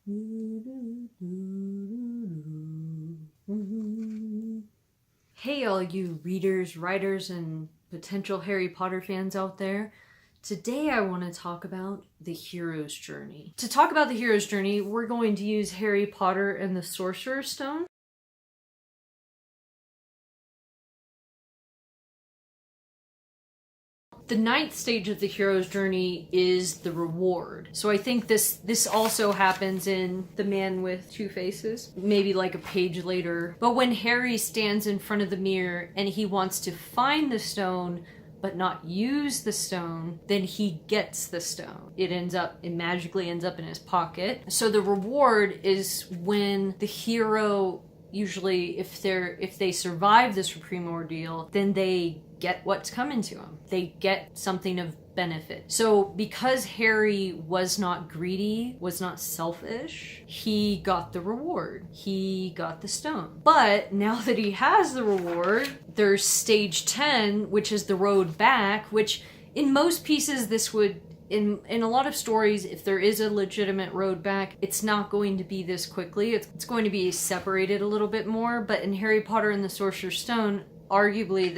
Hey, all you readers, writers, and potential Harry Potter fans out there. Today I want to talk about the hero's journey. To talk about the hero's journey, we're going to use Harry Potter and the Sorcerer's Stone. The ninth stage of the hero's journey is the reward. So I think this also happens in The Man with Two Faces, maybe like a page later. But when Harry stands in front of the mirror and he wants to find the stone but not use the stone, then he gets the stone. It magically ends up in his pocket. So the reward is when the hero, usually if they survive this supreme ordeal, then they get what's coming to them. They get something of benefit. So because Harry was not greedy, was not selfish, he got the reward. He got the stone. But now that he has the reward, there's stage 10, which is the road back, which in most pieces this would, in a lot of stories, if there is a legitimate road back, it's not going to be this quickly. It's going to be separated a little bit more. But in Harry Potter and the Sorcerer's Stone, arguably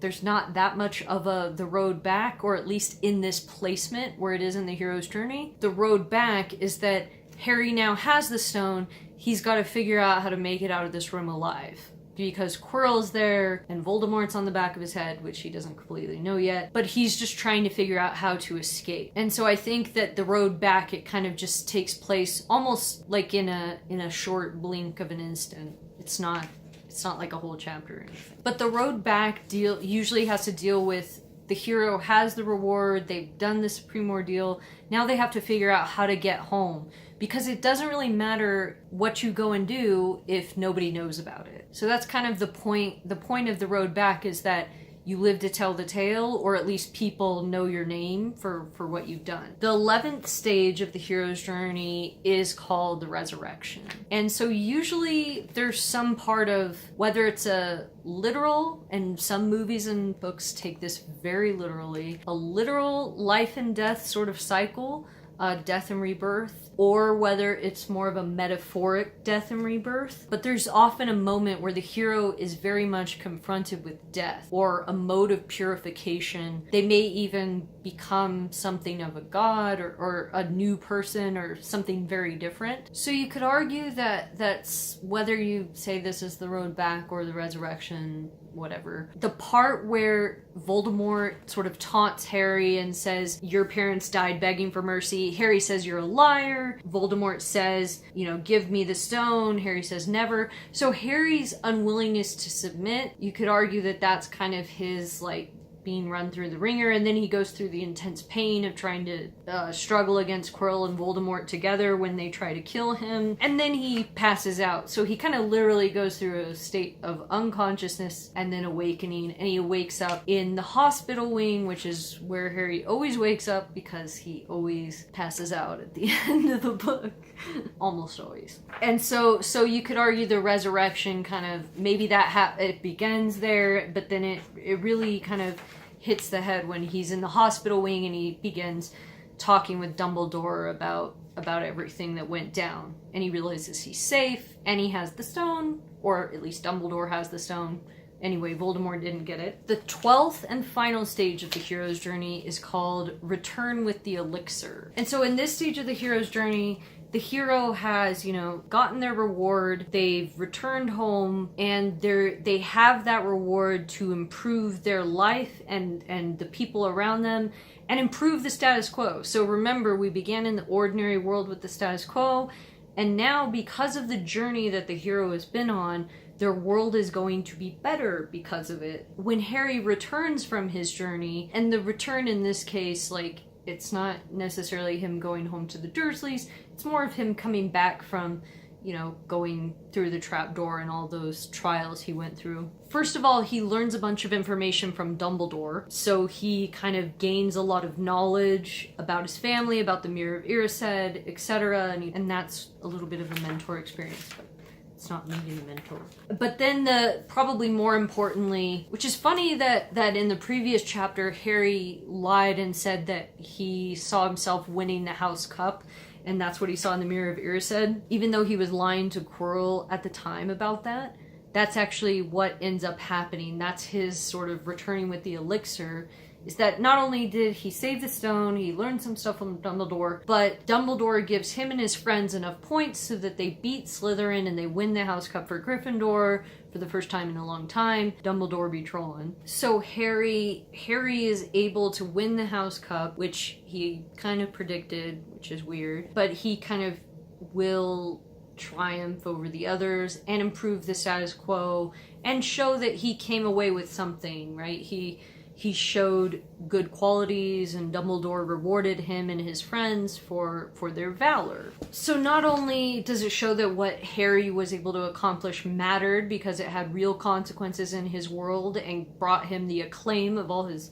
there's not that much of the road back, or at least in this placement where it is in the hero's journey. The road back is that Harry now has the stone. He's got to figure out how to make it out of this room alive, because Quirrell's there and Voldemort's on the back of his head, which he doesn't completely know yet, but he's just trying to figure out how to escape. And so I think that the road back, it kind of just takes place almost like in a short blink of an instant. It's not like a whole chapter or anything. But the road back usually has to deal with the hero has the reward, they've done the supreme ordeal, now they have to figure out how to get home. Because it doesn't really matter what you go and do if nobody knows about it. So that's kind of the point. The point of the road back is that you live to tell the tale, or at least people know your name for what you've done. The 11th stage of the hero's journey is called the resurrection. And so usually there's some part of, whether it's a literal, and some movies and books take this very literally, a literal life and death sort of cycle, death and rebirth, or whether it's more of a metaphoric death and rebirth. But there's often a moment where the hero is very much confronted with death, or a mode of purification. They may even become something of a god, or a new person, or something very different. So you could argue that that's, whether you say this is the road back or the resurrection, whatever. The part where Voldemort sort of taunts Harry and says, your parents died begging for mercy. Harry says, you're a liar. Voldemort says, give me the stone. Harry says, never. So Harry's unwillingness to submit, you could argue that that's kind of his, being run through the ringer, and then he goes through the intense pain of trying to struggle against Quirrell and Voldemort together when they try to kill him, and then he passes out. So he kind of literally goes through a state of unconsciousness and then awakening, and he wakes up in the hospital wing, which is where Harry always wakes up because he always passes out at the end of the book. Almost always. And so you could argue the resurrection kind of, maybe it begins there, but then it really kind of hits the head when he's in the hospital wing and he begins talking with Dumbledore about everything that went down. And he realizes he's safe, and he has the stone, or at least Dumbledore has the stone. Anyway, Voldemort didn't get it. The 12th and final stage of the hero's journey is called Return with the Elixir. And so in this stage of the hero's journey, the hero has, gotten their reward, they've returned home, and they have that reward to improve their life and the people around them, and improve the status quo. So remember, we began in the ordinary world with the status quo, and now, because of the journey that the hero has been on, their world is going to be better because of it. When Harry returns from his journey, and the return in this case, it's not necessarily him going home to the Dursleys, it's more of him coming back from, going through the trapdoor and all those trials he went through. First of all, he learns a bunch of information from Dumbledore, so he kind of gains a lot of knowledge about his family, about the Mirror of Erised, etc., and that's a little bit of a mentor experience. But it's not me being a mentor. But then probably more importantly, which is funny that in the previous chapter, Harry lied and said that he saw himself winning the House Cup. and that's what he saw in the Mirror of Erised. Even though he was lying to Quirrell at the time about that, that's actually what ends up happening. That's his sort of returning with the elixir, is that not only did he save the stone, he learned some stuff from Dumbledore, but Dumbledore gives him and his friends enough points so that they beat Slytherin and they win the House Cup for Gryffindor for the first time in a long time. Dumbledore be trolling. So Harry is able to win the House Cup, which he kind of predicted, which is weird, but he kind of will triumph over the others and improve the status quo and show that he came away with something, right? He showed good qualities, and Dumbledore rewarded him and his friends for their valor. So not only does it show that what Harry was able to accomplish mattered because it had real consequences in his world and brought him the acclaim of all his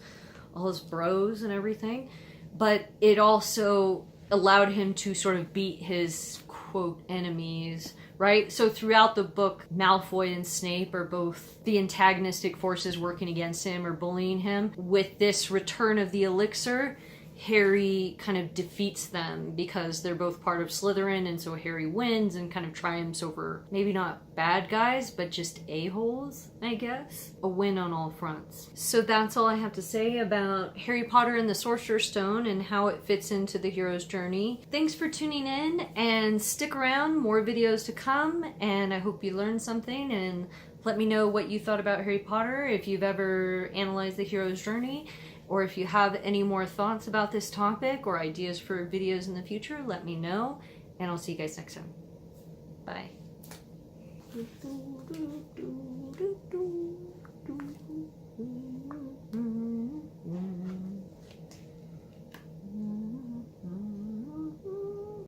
bros and everything, but it also allowed him to sort of beat his quote enemies, right? So throughout the book, Malfoy and Snape are both the antagonistic forces working against him or bullying him. With this return of the elixir, Harry kind of defeats them because they're both part of Slytherin, and so Harry wins and kind of triumphs over maybe not bad guys, but just a-holes, I guess. A win on all fronts. So that's all I have to say about Harry Potter and the Sorcerer's Stone and how it fits into the hero's journey. Thanks for tuning in, and stick around, more videos to come, and I hope you learned something, and let me know what you thought about Harry Potter, if you've ever analyzed the hero's journey, or if you have any more thoughts about this topic or ideas for videos in the future, let me know, and I'll see you guys next time. Bye.